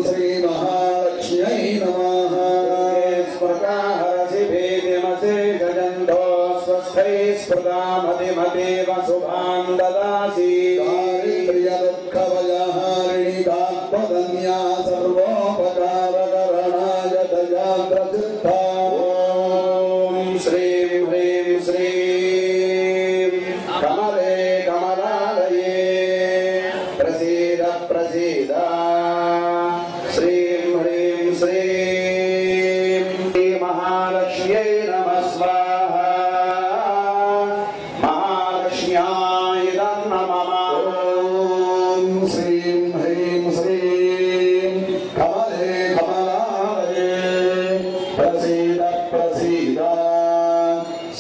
श्री महालक्ष्म्यै नमः। स्मृताहरसि भेदिमसे गजन्तो स्वस्थै स्मृतामतिमतीव शुभां ददासि। दारिद्र्यदुःखभयहारिणि दात्मधन्या सर्वोपकारकरणाय दयाद्रचित्ता। ॐ श्रीं ह्रीं श्रीं कमले कमलालये प्रसीद प्रसीद। श्रीं ह्रीं श्रीं महालक्ष्म्यै नमः स्वाहा। महालक्ष्म्याय नमः। ॐ श्रीं ह्रीं श्रीं कमले कमलालये प्रसीद प्रसीद।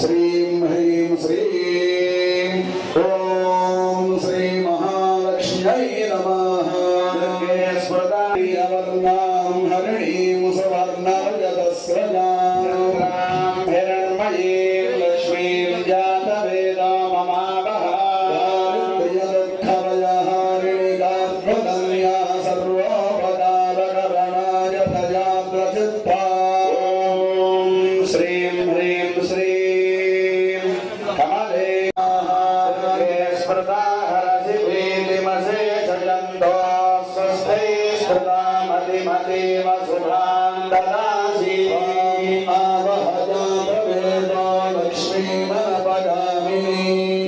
श्रीं ह्रीं श्रीं ॐ श्री महालक्ष्म्यै नमः। स्मृतावर्णां हरिणीं सुवर्णरजतस्रजां हिरण्मयीं लक्ष्मीं जातवेदा ममावः। दारिद्र्यदुःखभयहारिणि दात्मधन्या सर्वोपकारकरणाय दयाद्रचित्ता। ॐ श्रीं ह्रीं श्रीं कमले स्मृताहरसि भेदिमसे गजन्तो स्वस्थै स्मृतामतिमतीव शुभां ददासि। आवहजातवेदा लक्ष्मीमनपगामिनी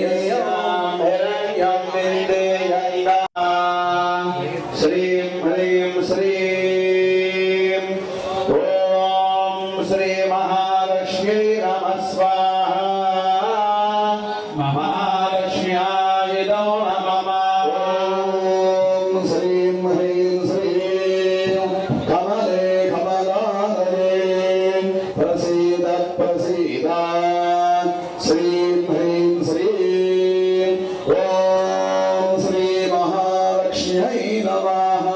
यस्यां हिरण्यं विन्देयन्ता। श्रीं ह्रीं श्रीं ॐ श्री महालक्ष्म्यै नमः स्वाहा। महालक्ष्म्याय नमः। ॐ श्रीं ह्रीं श्रीं कमले कमलालये प्रसीद प्रसीद। श्रीं ह्रीं श्रीं ॐ श्री महालक्ष्म्यै नमः।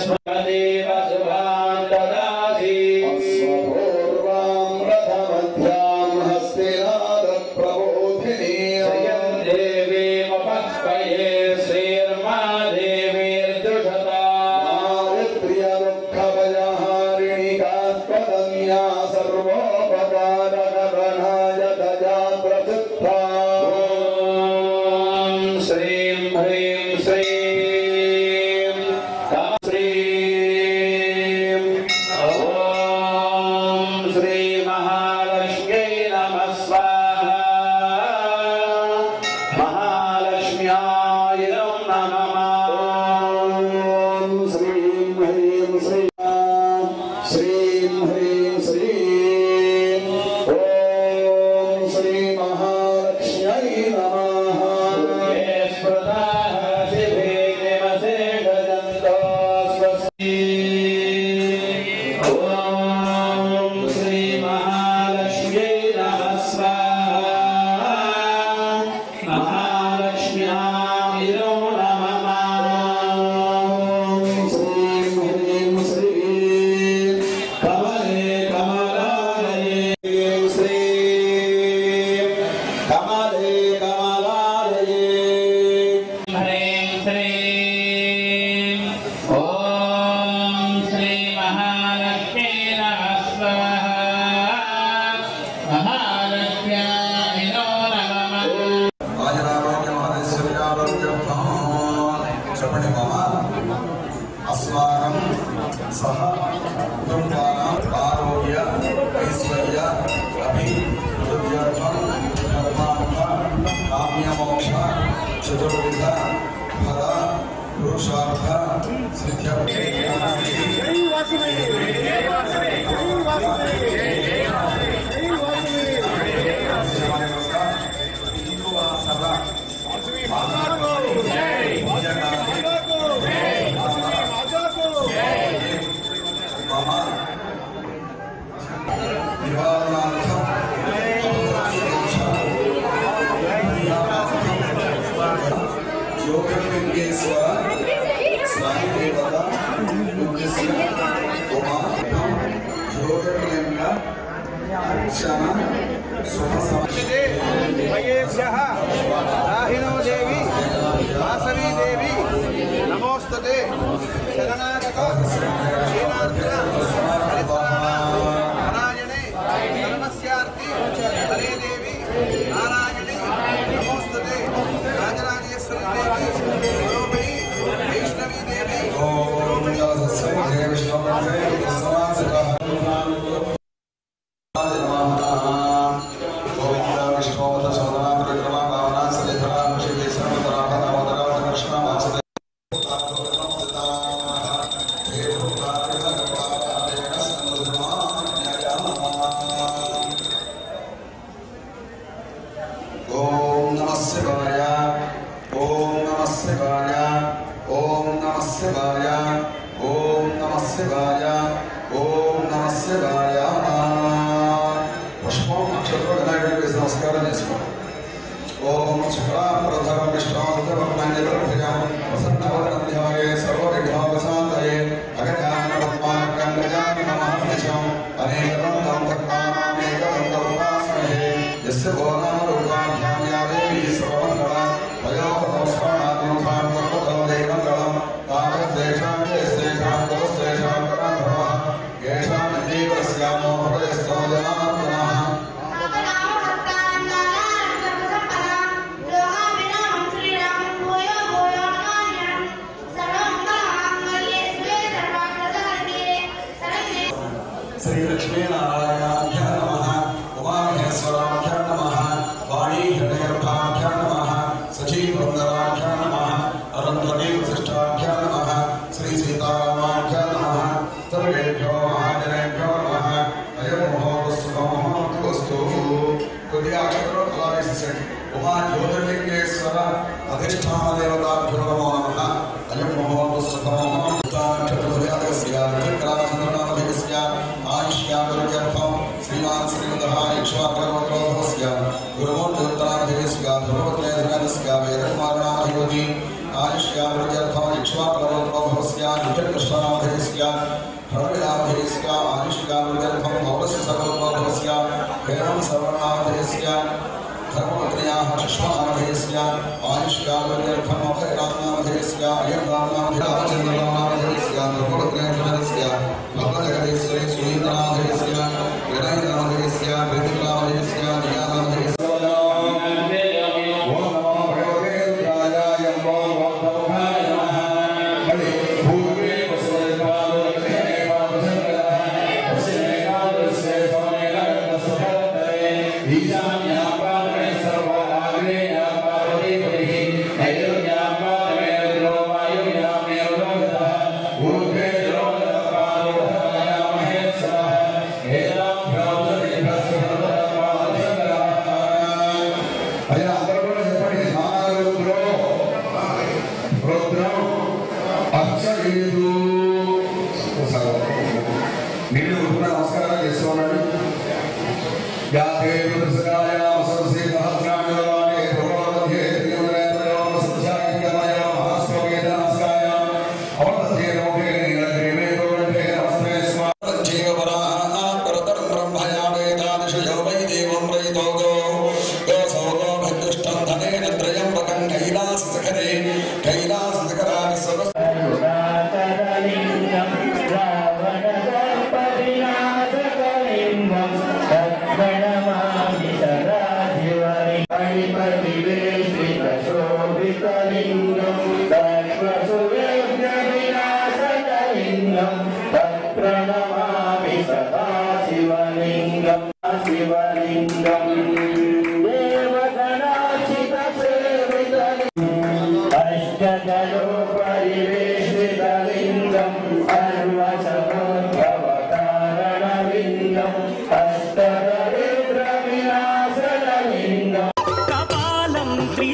स्मृतिव शुभां ददासि। अश्वपूर्वां रथमध्यां हस्तिनादप्रबोधिनी श्रियं देवीमुपस्पये श्रीर्मा देवीर्दुषता। दारिद्र्यदुःखभयहारिणि दात्मधन्या सर्वोपकारकरणाय दयाद्रचित्ता। ॐ श्रीं ह्रीं श्रीं श्रीं ॐ श्री महालक्ष्म्यै नमः स्वाहा। महालक्ष्म्याय नमः। ॐ श्रीं ह्रीं श्रीं श्रीं ह्रीं श्रीं ॐ श्री महालक्ष्म्यै नमः। स्मृताहरसि भेदिमसे गजन्तो स्वस्ति। ॐ श्री महालक्ष्म्यै नमः स्वाहा। महालक्ष्म्याय नमः। ॐ श्रीं ह्रीं श्रीं कमले कमलालये श्रीं कमले कमलालये ह्रीं श्रीं ॐ श्री महालक्ष्म्यै नमः स्वाहा। महालक्ष्म्याय नमः। अस्माकं सह कुटुम्बानां आरोग्य ऐश्वर्य अभिवृद्ध्यर्थं धर्मार्थ काम्यमोक्ष चतुर्विध फल पुरुषार्थ सिद्ध्यर्थे। ज्योतिर्लिंगेश्वर स्वामी देवता ज्योतिर्लिंग राहिनो देवी वासवी देवी नमोस्तुते शरणागत श्री लक्ष्मी नारायणाभ्य नमः उमामहेश्वराभ्य नमः वाणी हृदयगर्भाभ्य नमः सचीवृन्दराभ्य नमः अरुन्धती वसिष्ठाभ्य नमः श्री सीतारामाभ्य नमः सर्वेभ्यो महाजनेभ्यो नमः अयं महोत्सवस्तु कुर्याक्षरफलायस्य उमा ज्योतिर्लिंगेश्वर अधिष्ठान देवताभ्यो नमो नमः अयं महोत्सवः श्रीमान श्रीमदः इक्ष्वाकुगोत्रोद्भवस्य गुरुमूर्तिरुत्तराधिपस्य धर्मपत्रेसमेतस्य वेदकुमारनामधिपति आयुष्यामृत्यर्थम् इक्ष्वाकुगोत्रोद्भवस्य नित्यकृष्णनामधिपस्य हरविलामधिपस्य आयुष्यामृत्यर्थम् पौरस्य सर्वोद्भवस्य हेमं सर्वनामधिपस्य धर्मपत्न्याः चष्मानामधिपस्य आयुष्यामृत्यर्थम् अभयरामनामधिपस्य अयर्रामनामधिपस्य धर्मपत्रेसमेतस्य भद्रजगदीश्वरी सुनीतनामधिपस्य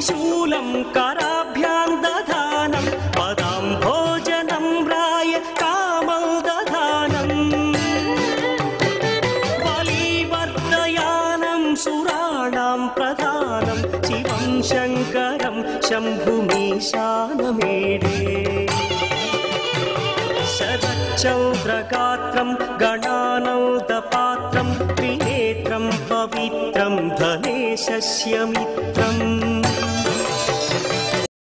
त्रिशूलं कराभ्यां दधानं पदां भोजनं राय कामं दधानं बलिवर्धयानं सुराणां प्रधानं शिवं शङ्करं शम्भुमीशानमेडे शरच्चन्द्रगात्रं गणानौदपात्रं त्रिनेत्रं पवित्रं धनेशस्य मित्रम्